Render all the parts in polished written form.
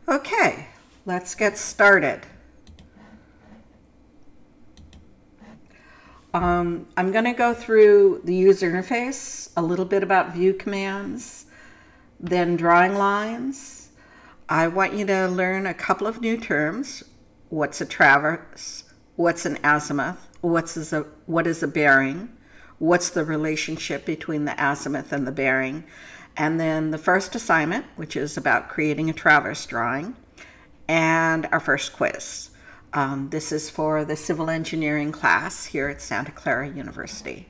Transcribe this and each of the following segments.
Okay, let's get started. I'm going to go through the user interface, a little bit about view commands, then drawing lines. I want you to learn a couple of new terms. What's a traverse? What's an azimuth? What is a bearing? What's the relationship between the azimuth and the bearing? And then the first assignment, which is about creating a traverse drawing, and our first quiz. This is for the civil engineering class here at Santa Clara University.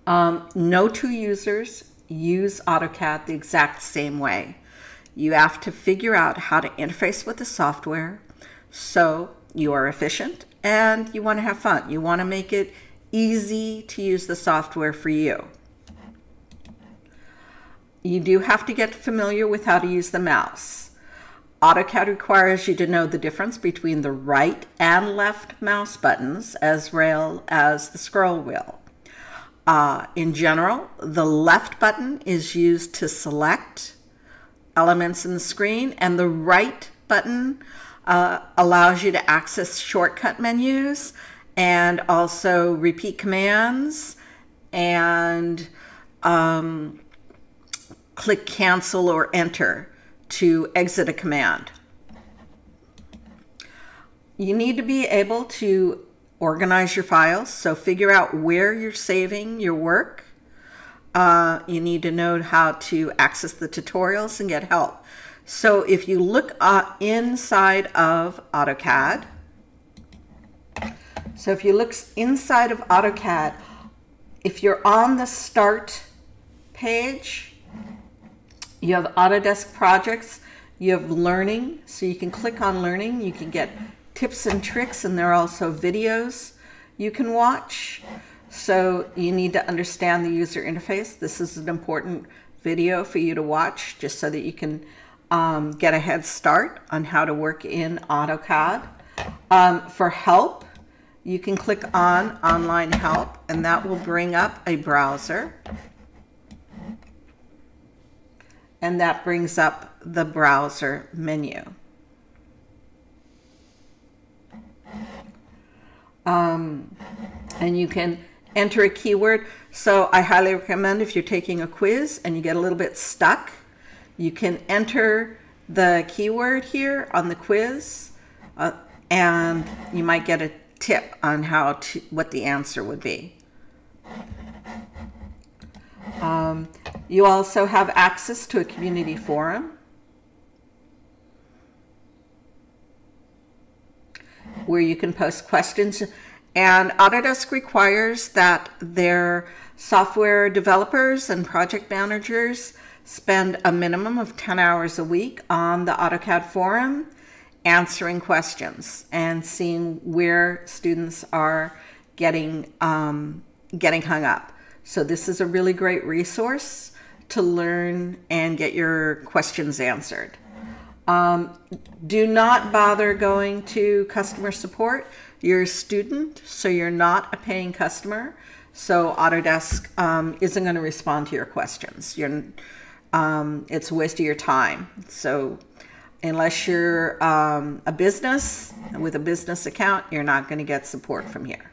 No two users use AutoCAD the exact same way. You have to figure out how to interface with the software so you are efficient and you want to have fun. You want to make it easy to use the software for you. You do have to get familiar with how to use the mouse. AutoCAD requires you to know the difference between the right and left mouse buttons as well as the scroll wheel. In general, the left button is used to select elements in the screen, and the right button allows you to access shortcut menus and also repeat commands and click cancel or enter to exit a command. You need to be able to organize your files, so figure out where you're saving your work. You need to know how to access the tutorials and get help. So if you look inside of AutoCAD, if you're on the Start page, you have Autodesk Projects, you have Learning, so you can click on Learning, you can get tips and tricks, and there are also videos you can watch. So you need to understand the user interface. This is an important video for you to watch just so that you can get a head start on how to work in AutoCAD. For help, you can click on Online Help, and that will bring up a browser. And that brings up the browser menu. And you can enter a keyword. So I highly recommend, if you're taking a quiz and you get a little bit stuck, you can enter the keyword here on the quiz, and you might get a tip on what the answer would be. You also have access to a community forum where you can post questions, and Autodesk requires that their software developers and project managers spend a minimum of 10 hours a week on the AutoCAD forum answering questions and seeing where students are getting hung up. So this is a really great resource to learn and get your questions answered. Do not bother going to customer support. You're a student, so you're not a paying customer. So Autodesk isn't going to respond to your questions. It's a waste of your time. So unless you're a business with a business account, you're not going to get support from here.